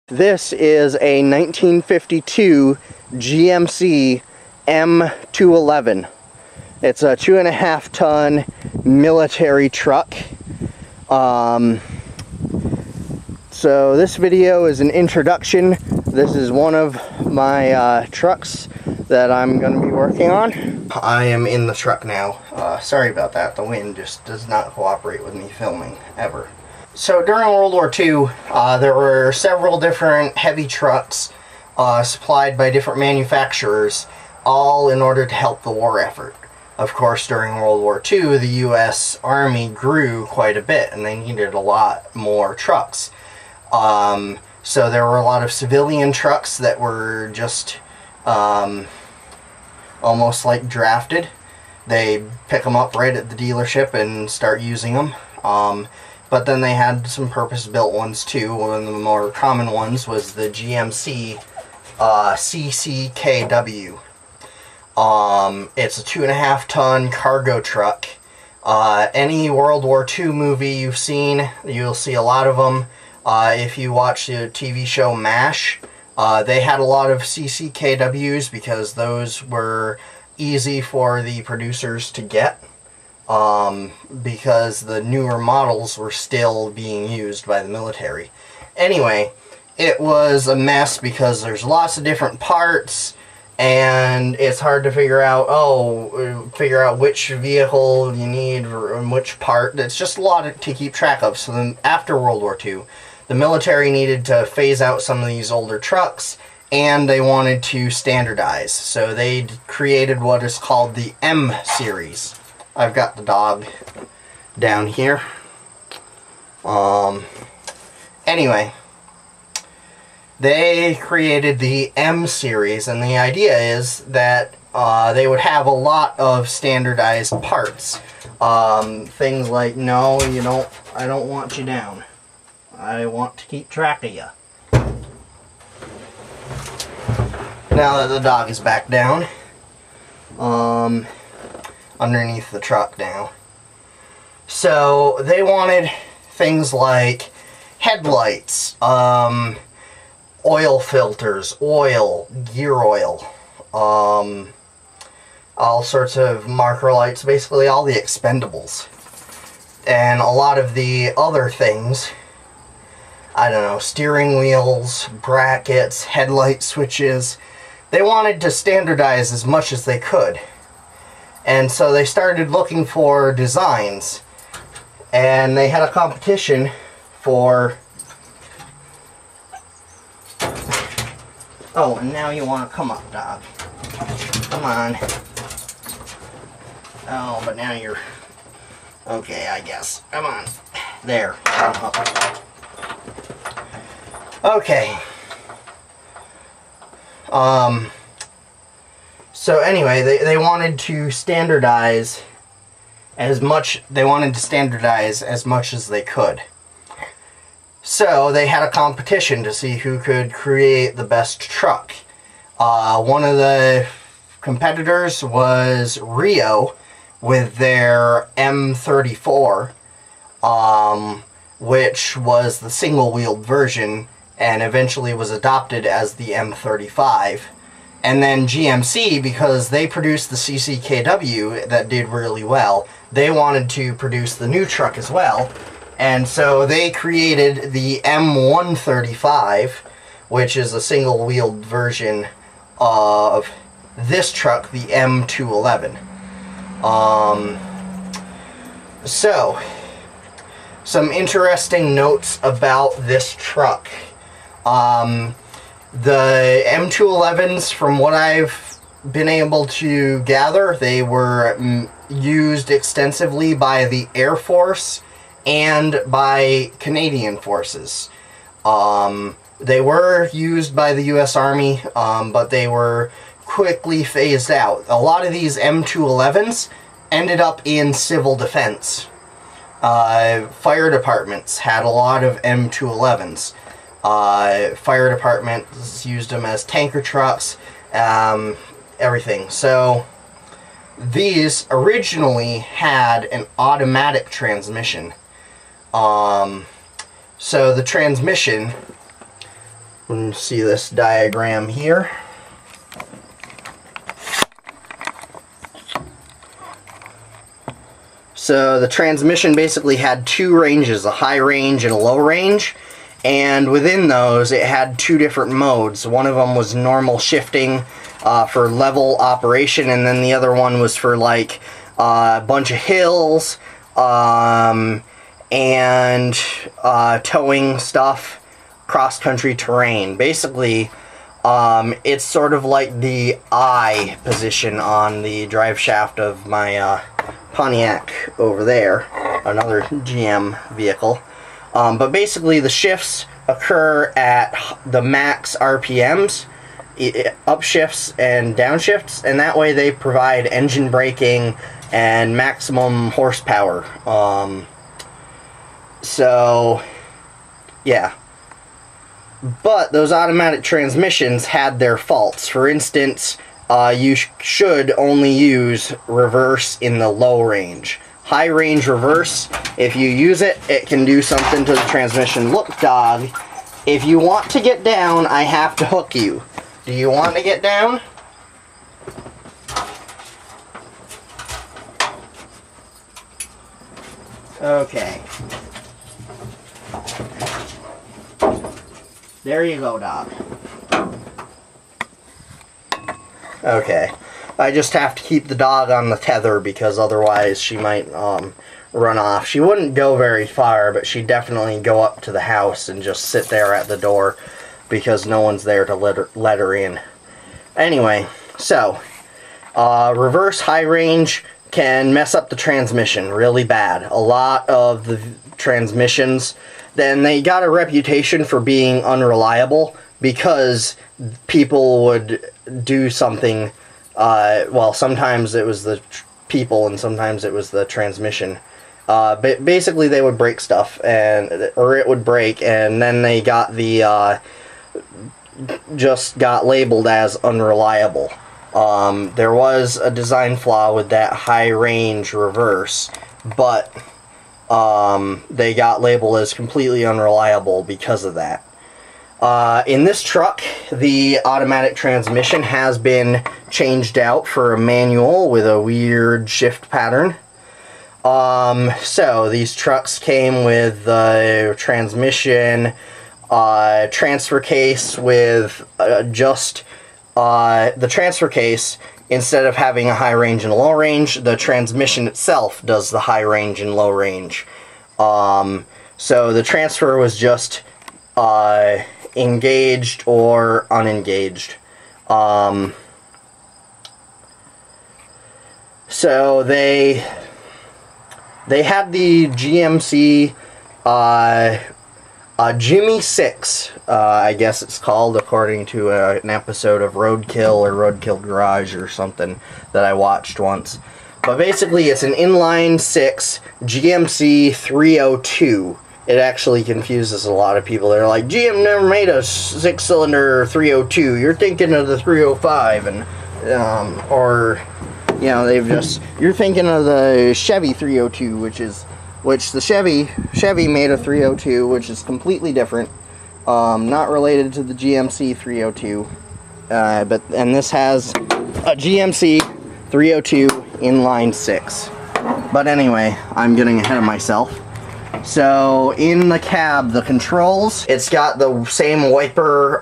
This is a 1952 GMC M-211. It's a 2.5 ton military truck. So this video is an introduction. This is one of my trucks that I'm going to be working on. I am in the truck now. Sorry about that. The wind just does not cooperate with me filming, ever. So during World War II, there were several different heavy trucks supplied by different manufacturers, all in order to help the war effort. Of course, during World War II, the U.S. Army grew quite a bit, and they needed a lot more trucks. So there were a lot of civilian trucks that were just almost like drafted. They pick them up right at the dealership and start using them. But then they had some purpose-built ones too. One of the more common ones was the GMC CCKW. It's a 2.5 ton cargo truck. Any World War II movie you've seen, you'll see a lot of them. If you watch the TV show MASH, they had a lot of CCKWs because those were easy for the producers to get. Because the newer models were still being used by the military. Anyway, it was a mess because there's lots of different parts, and it's hard to figure out, which vehicle you need and which part. It's just a lot to keep track of. So then after World War II, the military needed to phase out some of these older trucks, and they wanted to standardize. So they created what is called the M series. I've got the dog down here. Anyway, they created the M series, and the idea is that they would have a lot of standardized parts. Things like, no, you don't, I don't want you down. I want to keep track of you. Now that the dog is back down, underneath the truck now. So they wanted things like headlights, oil filters, oil, gear oil, all sorts of marker lights, basically all the expendables. And a lot of the other things, I don't know, steering wheels, brackets, headlight switches, they wanted to standardize as much as they could. And so they started looking for designs, and they had a competition for... Oh, and now you want to come up, dog. Come on. Oh, but now you're... Okay, I guess. Come on. There. Okay. So anyway, they wanted to standardize as much, as they could. So they had a competition to see who could create the best truck. One of the competitors was Rio with their M34, which was the single-wheeled version and eventually was adopted as the M35. And then GMC, because they produced the CCKW that did really well, they wanted to produce the new truck as well. And so they created the M135, which is a single-wheeled version of this truck, the M-211. So, some interesting notes about this truck. The M-211s, from what I've been able to gather, they were used extensively by the Air Force and by Canadian forces. They were used by the U.S. Army, but they were quickly phased out. A lot of these M-211s ended up in civil defense. Fire departments had a lot of M-211s. Fire departments used them as tanker trucks, everything. So these originally had an automatic transmission. So the transmission You can see this diagram here. So the transmission basically had two ranges, a high range and a low range, and within those it had two different modes. One of them was normal shifting for level operation, and then the other one was for like a bunch of hills and towing stuff, cross-country terrain. Basically, it's sort of like the I position on the drive shaft of my Pontiac over there, another GM vehicle. But basically the shifts occur at the max RPMs, upshifts and downshifts, and that way they provide engine braking and maximum horsepower. So yeah. But those automatic transmissions had their faults. For instance, you should only use reverse in the low range. High range reverse, if you use it, it can do something to the transmission. Look, dog, if you want to get down, I have to hook you. Do you want to get down? Okay. There you go, dog. Okay. I just have to keep the dog on the tether because otherwise she might run off. She wouldn't go very far, but she'd definitely go up to the house and just sit there at the door because no one's there to let her in. Anyway, so reverse high range can mess up the transmission really bad. A lot of the transmissions, then they got a reputation for being unreliable because people would do something, well, sometimes it was the people and sometimes it was the transmission. But basically they would break stuff, or it would break, and then they got the, just got labeled as unreliable. There was a design flaw with that high range reverse, but they got labeled as completely unreliable because of that. In this truck, the automatic transmission has been changed out for a manual with a weird shift pattern. So these trucks came with the transmission, transfer case with just the transfer case. Instead of having a high range and a low range, the transmission itself does the high range and low range. So the transfer was just engaged or unengaged. So they had the GMC Jimmy 6, I guess it's called, according to an episode of Roadkill or Roadkill Garage or something that I watched once. But basically it's an inline 6 GMC 302. It actually confuses a lot of people. They're like, GM never made a 6-cylinder 302. You're thinking of the 305, and or you know, you're thinking of the Chevy 302, which the Chevy made a 302, which is completely different, not related to the GMC 302. And this has a GMC 302 inline 6. But anyway, I'm getting ahead of myself. So in the cab, the controls, it's got the same wiper,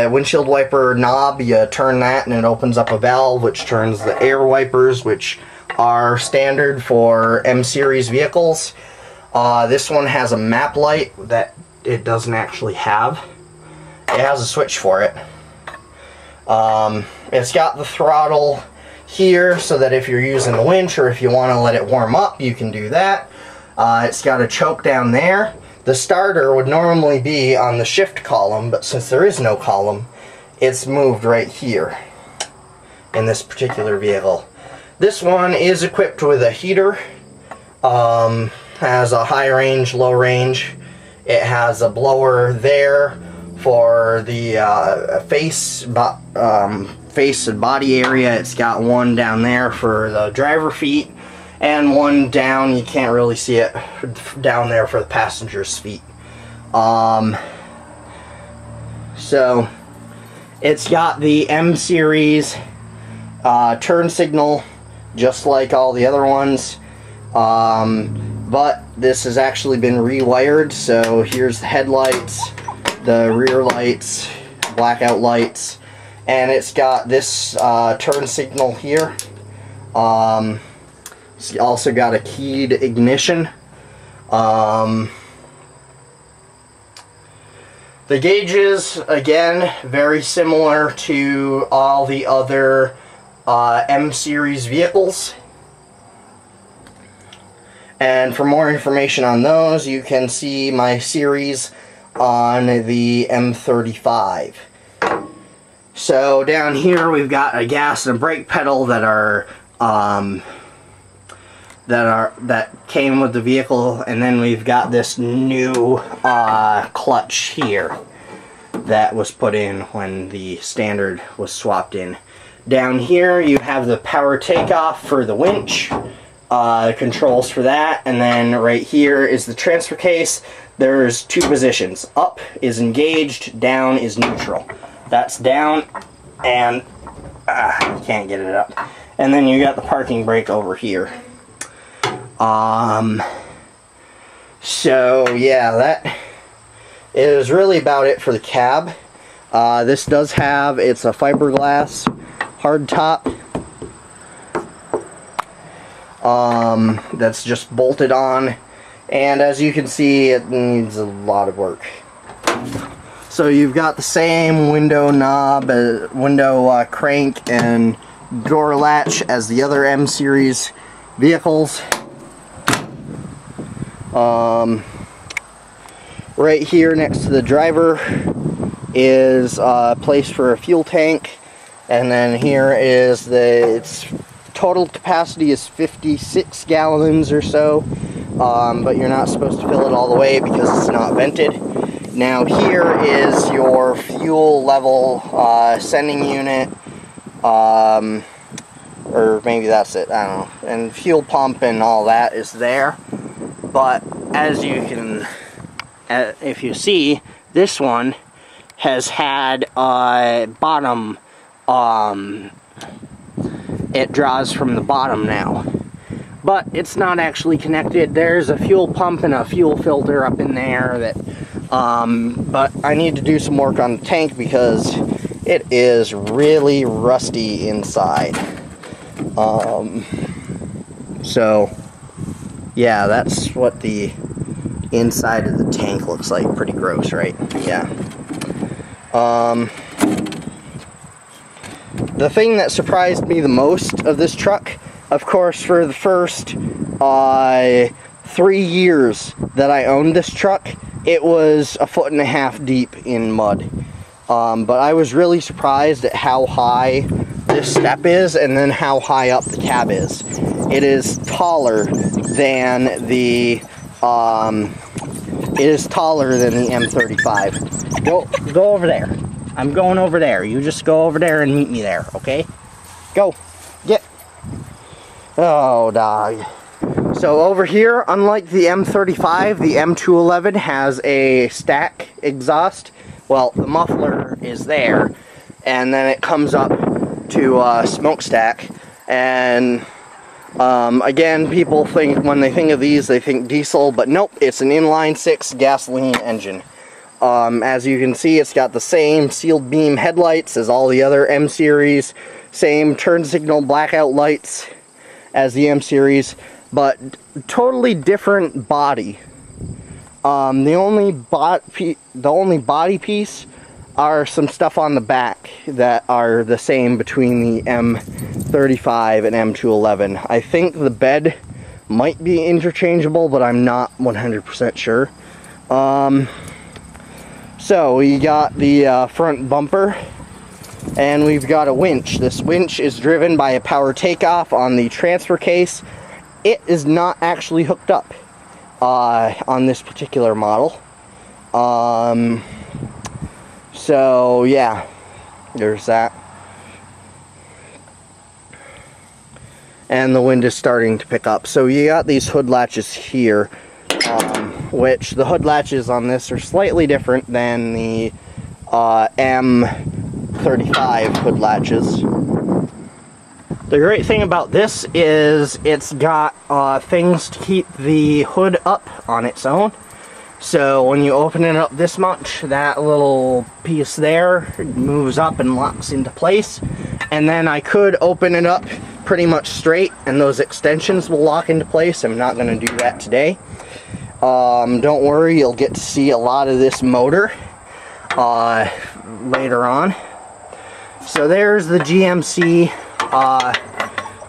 windshield wiper knob. You turn that and it opens up a valve which turns the air wipers, which are standard for M-Series vehicles. This one has a map light that it doesn't actually have. It has a switch for it. It's got the throttle here so that if you're using the winch or if you want to let it warm up, you can do that. It's got a choke down there. The starter would normally be on the shift column, but since there is no column, it's moved right here in this particular vehicle. This one is equipped with a heater, has a high range, low range. It has a blower there for the face and body area. It's got one down there for the driver feet, and one down, you can't really see it, down there for the passenger's feet. So it's got the M series turn signal, just like all the other ones, but this has actually been rewired. So here's the headlights, the rear lights, blackout lights, and it's got this turn signal here. It's also got a keyed ignition. The gauges, again, very similar to all the other M series vehicles. And for more information on those, you can see my series on the M35. So down here we've got a gas and a brake pedal that came with the vehicle, and then we've got this new clutch here that was put in when the standard was swapped in. Down here you have the power takeoff for the winch, controls for that, and then right here is the transfer case. There's two positions. Up is engaged, down is neutral. That's down, and can't get it up. And then you got the parking brake over here. So yeah, that is really about it for the cab. This does have, it's a fiberglass hard top that's just bolted on, and as you can see, it needs a lot of work. So you've got the same window knob, window crank and door latch as the other M series vehicles. Right here next to the driver is a place for a fuel tank, and then here is its total capacity is 56 gallons or so, but you're not supposed to fill it all the way because it's not vented. Now here is your fuel level sending unit, or maybe that's it, I don't know, and fuel pump and all that is there. But as you can, if you see, this one has had a bottom, it draws from the bottom now. But it's not actually connected. There's a fuel pump and a fuel filter up in there that, but I need to do some work on the tank because it is really rusty inside. So yeah, that's what the inside of the tank looks like. Pretty gross, right? Yeah. The thing that surprised me the most of this truck, of course, for the first 3 years that I owned this truck, it was 1.5 feet deep in mud. But I was really surprised at how high this step is and then how high up the cab is. It is taller than the M35. Go over there. I'm going over there. You just go over there and meet me there, okay? Go. Get. Oh, dog. So over here, unlike the M35, the M211 has a stack exhaust. Well, the muffler is there, and then it comes up to a smokestack. And again, people think, when they think of these, they think diesel, but nope, it's an inline-6 gasoline engine. As you can see, it's got the same sealed beam headlights as all the other M series, same turn signal blackout lights as the M series, but totally different body. The only body piece are some stuff on the back that are the same between the M35 and M211. I think the bed might be interchangeable, but I'm not 100% sure. So we got the front bumper, and we've got a winch. This winch is driven by a power takeoff on the transfer case. It is not actually hooked up on this particular model. So yeah, there's that. And the wind is starting to pick up. So you got these hood latches here, which the hood latches on this are slightly different than the M35 hood latches. The great thing about this is it's got things to keep the hood up on its own. So when you open it up this much, that little piece there moves up and locks into place. And then I could open it up pretty much straight and those extensions will lock into place. I'm not going to do that today. Don't worry, you'll get to see a lot of this motor later on. So there's the GMC.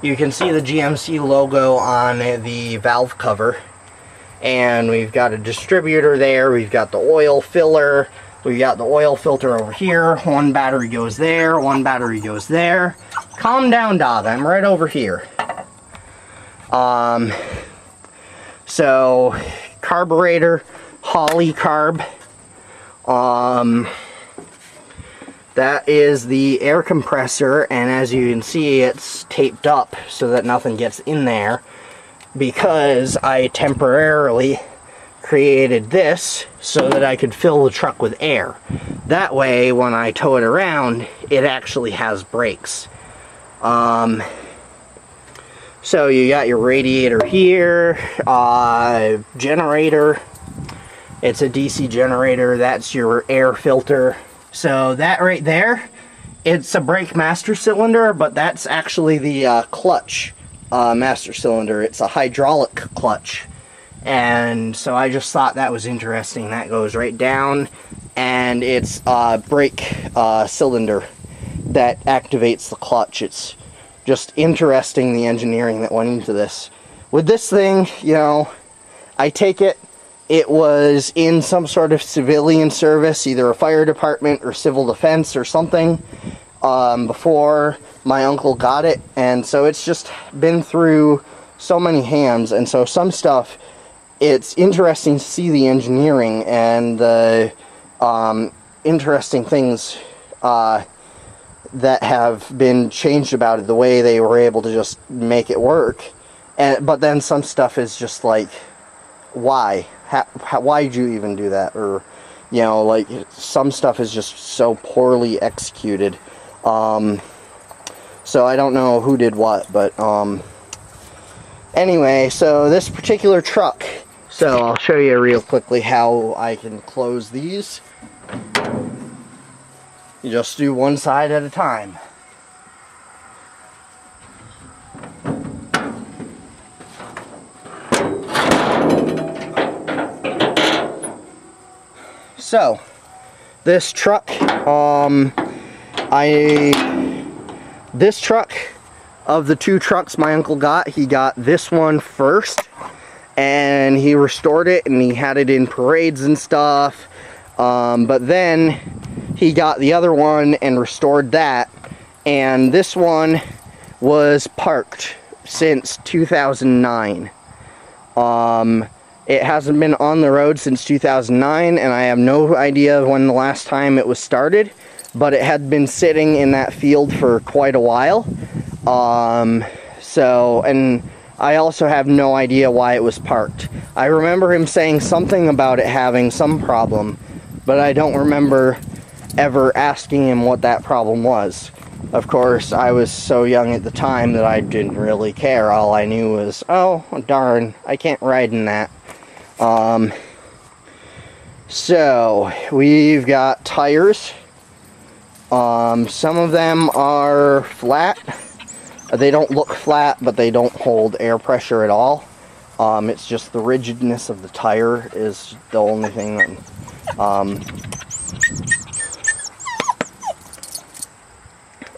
You can see the GMC logo on the valve cover. And we've got a distributor there, we've got the oil filler, we've got the oil filter over here, one battery goes there, one battery goes there. Calm down, dog, I'm right over here. So, carburetor, Holley carb. That is the air compressor, and as you can see, it's taped up so that nothing gets in there, because I temporarily created this so that I could fill the truck with air. That way, when I tow it around, it actually has brakes. So you got your radiator here, generator. It's a DC generator. That's your air filter. So that right there, it's a brake master cylinder, but that's actually the clutch master cylinder. It's a hydraulic clutch. And so I just thought that was interesting. That goes right down, and it's a brake cylinder that activates the clutch. It's just interesting, the engineering that went into this. With this thing, you know, I take it was in some sort of civilian service, either a fire department or civil defense or something, before my uncle got it, and so it's just been through so many hands, and so some stuff, it's interesting to see the engineering and the interesting things that have been changed about it, the way they were able to just make it work. But then some stuff is just like, why? Why'd you even do that? Or, you know, like, some stuff is just so poorly executed. So I don't know who did what, but anyway, so this particular truck, so I'll show you real quickly how I can close these. You just do one side at a time. So, this truck, this truck, of the two trucks my uncle got, he got this one first, and he restored it, and he had it in parades and stuff, but then he got the other one and restored that, and this one was parked since 2009. It hasn't been on the road since 2009, and I have no idea when the last time it was started, but it had been sitting in that field for quite a while. And I also have no idea why it was parked. I remember him saying something about it having some problem, but I don't remember ever asking him what that problem was. Of course, I was so young at the time that I didn't really care. All I knew was, oh, darn, I can't ride in that. So, we've got tires. Some of them are flat. They don't look flat, but they don't hold air pressure at all. It's just the rigidness of the tire is the only thing that...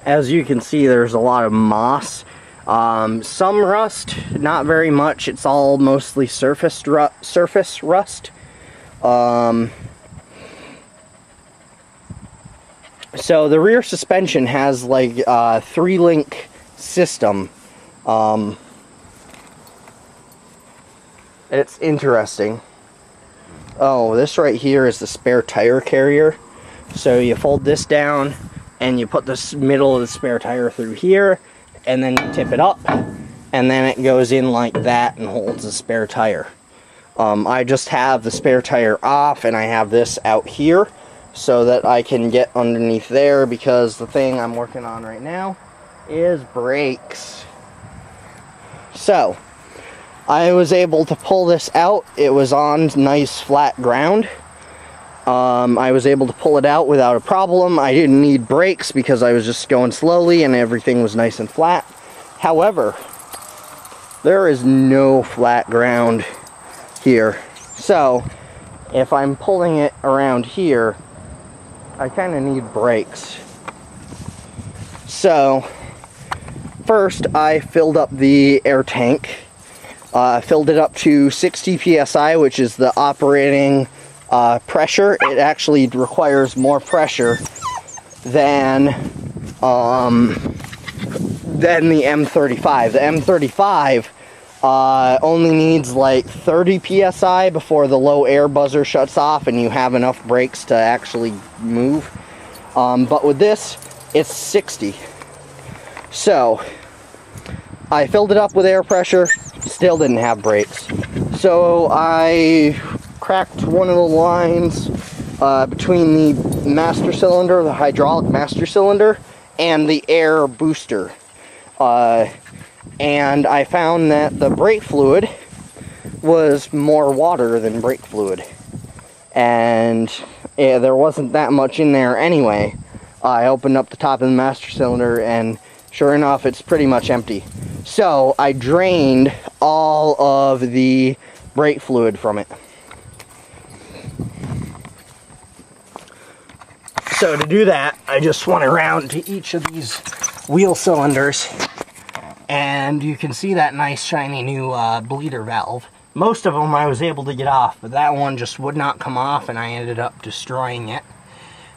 as you can see, there's a lot of moss. Some rust, not very much. It's all mostly surface rust. So the rear suspension has like a 3-link system. It's interesting. Oh, this right here is the spare tire carrier. So you fold this down and you put the middle of the spare tire through here, and then you tip it up, and then it goes in like that and holds the spare tire. I just have the spare tire off, and I have this out here, so that I can get underneath there, because the thing I'm working on right now is brakes. So I was able to pull this out. It was on nice flat ground. I was able to pull it out without a problem. I didn't need brakes because I was just going slowly and everything was nice and flat. However, there is no flat ground here. So if I'm pulling it around here, I kind of need brakes. So first I filled up the air tank. Filled it up to 60 psi, which is the operating pressure. It actually requires more pressure than the M35. The M35 only needs like 30 psi before the low air buzzer shuts off and you have enough brakes to actually move. But with this, it's 60. So I filled it up with air pressure, still didn't have brakes. So I cracked one of the lines between the master cylinder, the hydraulic master cylinder, and the air booster. And I found that the brake fluid was more water than brake fluid. And there wasn't that much in there anyway. I opened up the top of the master cylinder and sure enough, it's pretty much empty. So I drained all of the brake fluid from it. So to do that, I just went around to each of these wheel cylinders, and you can see that nice shiny new bleeder valve. Most of them I was able to get off, but that one just would not come off and I ended up destroying it.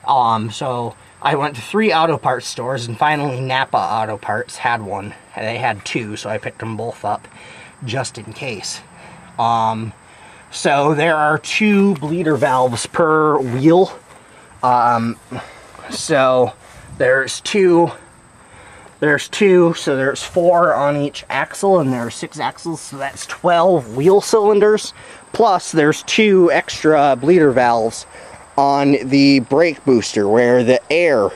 So I went to 3 auto parts stores, and finally Napa Auto Parts had one. They had 2, so I picked them both up just in case. So there are 2 bleeder valves per wheel. So there's two, so there's 4 on each axle, and there are 6 axles, so that's 12 wheel cylinders. Plus there's 2 extra bleeder valves on the brake booster where the air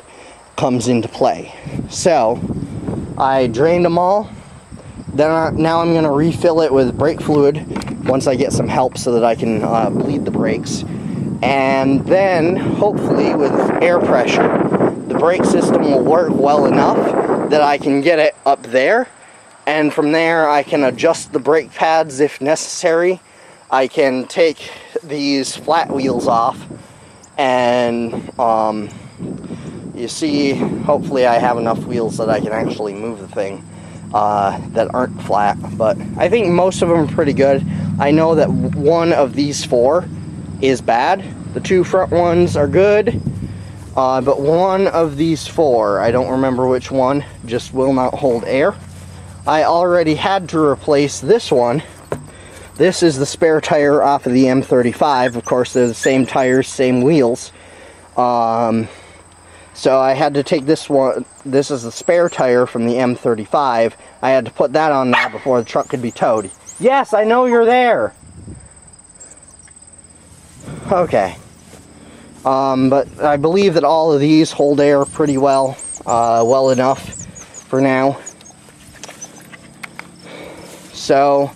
comes into play. So I drained them all. Then now I'm going to refill it with brake fluid once I get some help so that I can bleed the brakes. And then hopefully with air pressure, the brake system will work well enough that I can get it up there. And from there I can adjust the brake pads if necessary. I can take these flat wheels off. And you see, hopefully I have enough wheels that I can actually move the thing that aren't flat. But I think most of them are pretty good. I know that one of these 4 is bad. The 2 front ones are good. But one of these 4, I don't remember which one, just will not hold air. I already had to replace this one. This is the spare tire off of the M35. Of course, they're the same tires, same wheels. So I had to take this one. This is the spare tire from the M35. I had to put that on there before the truck could be towed. Yes, I know you're there. Okay. But I believe that all of these hold air pretty well, well enough for now. So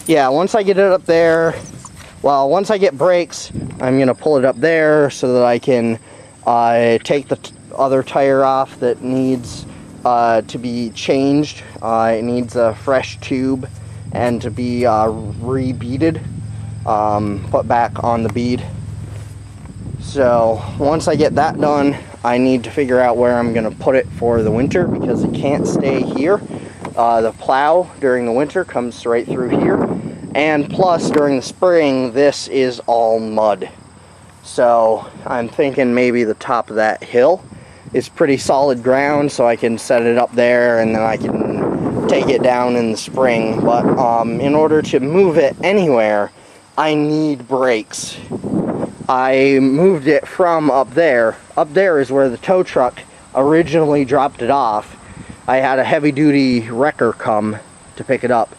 yeah, once I get it up there, well, once I get brakes, I'm going to pull it up there so that I can take the other tire off that needs to be changed. It needs a fresh tube and to be re-beaded, put back on the bead. So once I get that done, I need to figure out where I'm going to put it for the winter because it can't stay here. The plow during the winter comes right through here. And plus, during the spring, this is all mud. So I'm thinking maybe the top of that hill is pretty solid ground, so I can set it up there and then I can take it down in the spring. But in order to move it anywhere, I need brakes. I moved it from up there. Up there is where the tow truck originally dropped it off. I had a heavy-duty wrecker come to pick it up.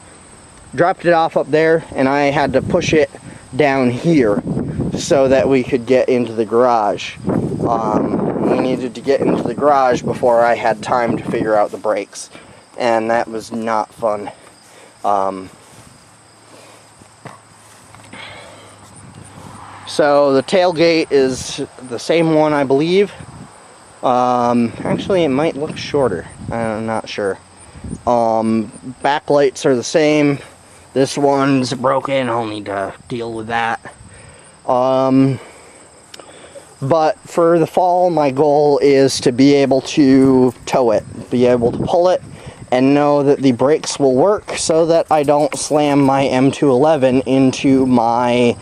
Dropped it off up there, and I had to push it down here so that we could get into the garage. We needed to get into the garage before I had time to figure out the brakes, and that was not fun. So the tailgate is the same one, I believe. Actually, it might look shorter. I'm not sure. Backlights are the same. This one's broken. I'll need to deal with that. But for the fall, my goal is to be able to tow it, be able to pull it, and know that the brakes will work so that I don't slam my M-211 into my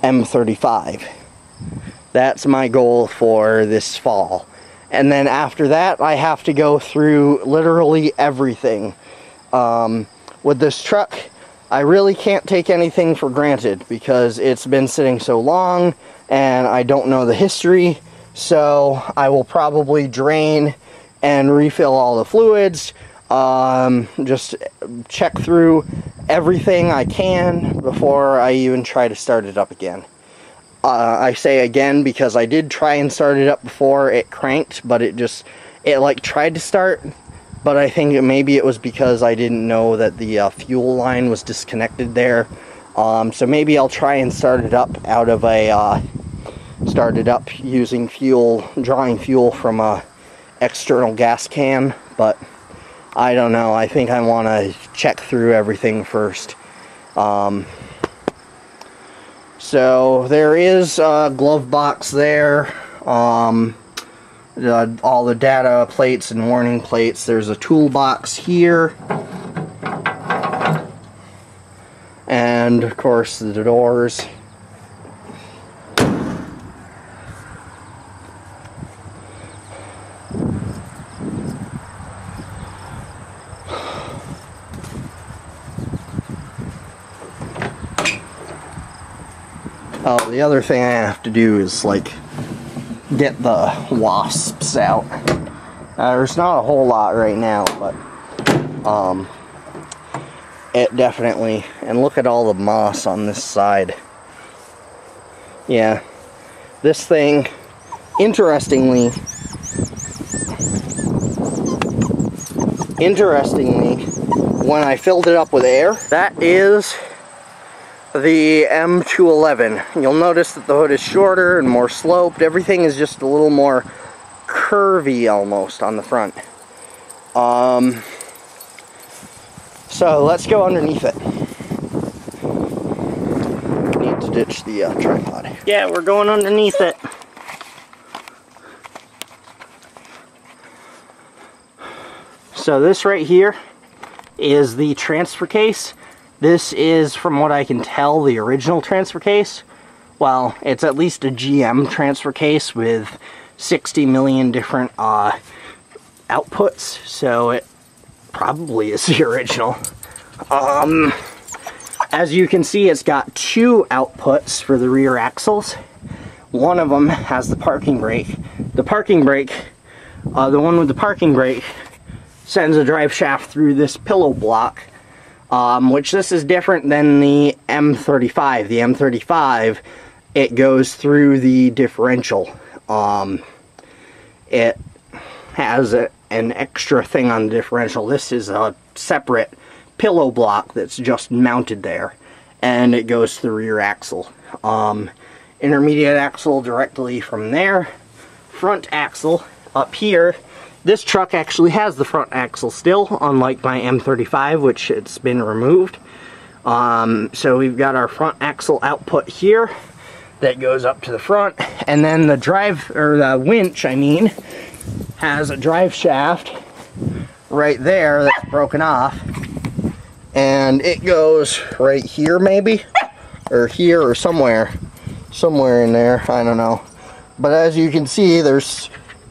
M35. That's my goal for this fall. And then after that, I have to go through literally everything. With this truck, I really can't take anything for granted because it's been sitting so long and I don't know the history. So I will probably drain and refill all the fluids. Just check through everything I can before I even try to start it up again. I say again because I did try and start it up before it cranked, but it like tried to start, but I think maybe it was because I didn't know that the fuel line was disconnected there. So maybe I'll try and start it up out of a, using fuel, drawing fuel from a external gas can, but I don't know. I think I want to check through everything first. So there is a glove box there, all the data plates and warning plates. There's a toolbox here, and of course the doors. Oh, the other thing I have to do is, like, get the wasps out. There's not a whole lot right now, but, it definitely, and look at all the moss on this side. Yeah, this thing, interestingly, when I filled it up with air, that is the M-211. You'll notice that the hood is shorter and more sloped. Everything is just a little more curvy almost on the front. So let's go underneath it. Need to ditch the tripod. Yeah, we're going underneath it. So this right here is the transfer case. This is, from what I can tell, the original transfer case. Well, it's at least a GM transfer case with 60 million different outputs, so it probably is the original. As you can see, it's got two outputs for the rear axles. One of them has the parking brake. The parking brake, the one with the parking brake, sends a drive shaft through this pillow block. Which this is different than the M35. The M35, it goes through the differential. It has an extra thing on the differential. This is a separate pillow block that's just mounted there, and it goes to the rear axle. Intermediate axle directly from there. Front axle up here. This truck actually has the front axle still, unlike my M35, which it's been removed. So we've got our front axle output here that goes up to the front, and then the the winch, I mean, has a drive shaft right there that's broken off, and it goes right here maybe, or here, or somewhere in there, I don't know. But as you can see, there's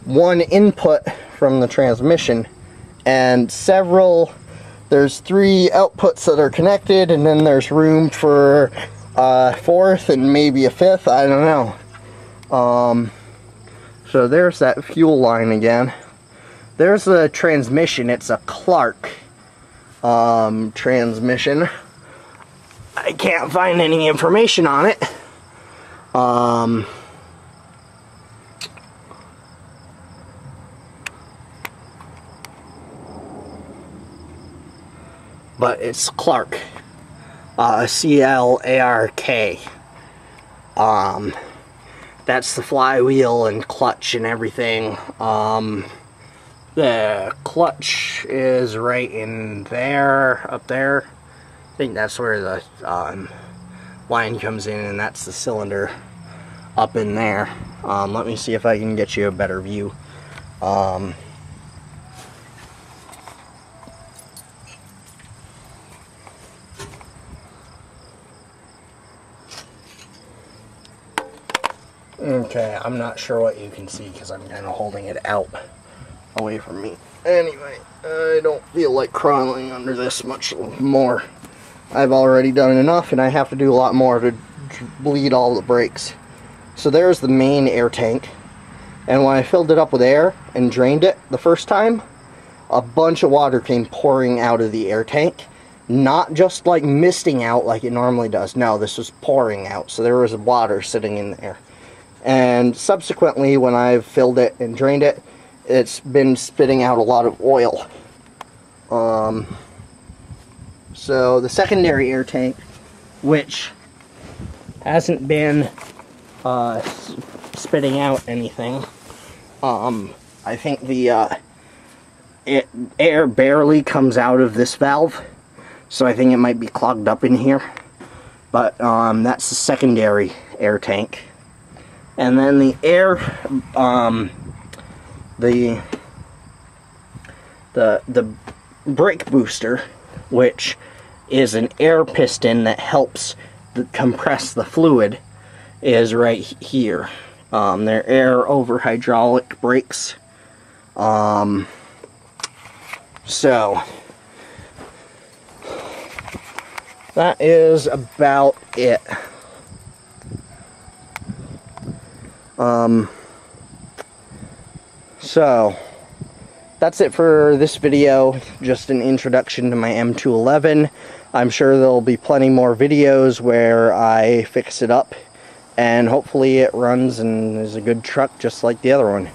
one input from the transmission and there's three outputs that are connected, and then there's room for a fourth and maybe a fifth, I don't know. So there's that fuel line again. There's the transmission. It's a Clark transmission. I can't find any information on it. but it's Clark. C-L-A-R-K. That's the flywheel and clutch and everything. The clutch is right in there, up there. I think that's where the line comes in, and that's the cylinder up in there. Let me see if I can get you a better view. Okay, I'm not sure what you can see because I'm kind of holding it out away from me. Anyway, I don't feel like crawling under this much more. I've already done enough, and I have to do a lot more to bleed all the brakes. So there's the main air tank, and when I filled it up with air and drained it the first time, a bunch of water came pouring out of the air tank. Not just like misting out like it normally does. No, this was pouring out, so there was water sitting in there. And subsequently, when I've filled it and drained it, it's been spitting out a lot of oil. So the secondary air tank, which hasn't been spitting out anything, I think the air barely comes out of this valve, so I think it might be clogged up in here. But that's the secondary air tank. And then the air, the brake booster, which is an air piston that helps compress the fluid, is right here. They're air over hydraulic brakes. So that is about it. So that's it for this video. Just an introduction to my M-211. I'm sure there'll be plenty more videos where I fix it up, and hopefully it runs and is a good truck just like the other one.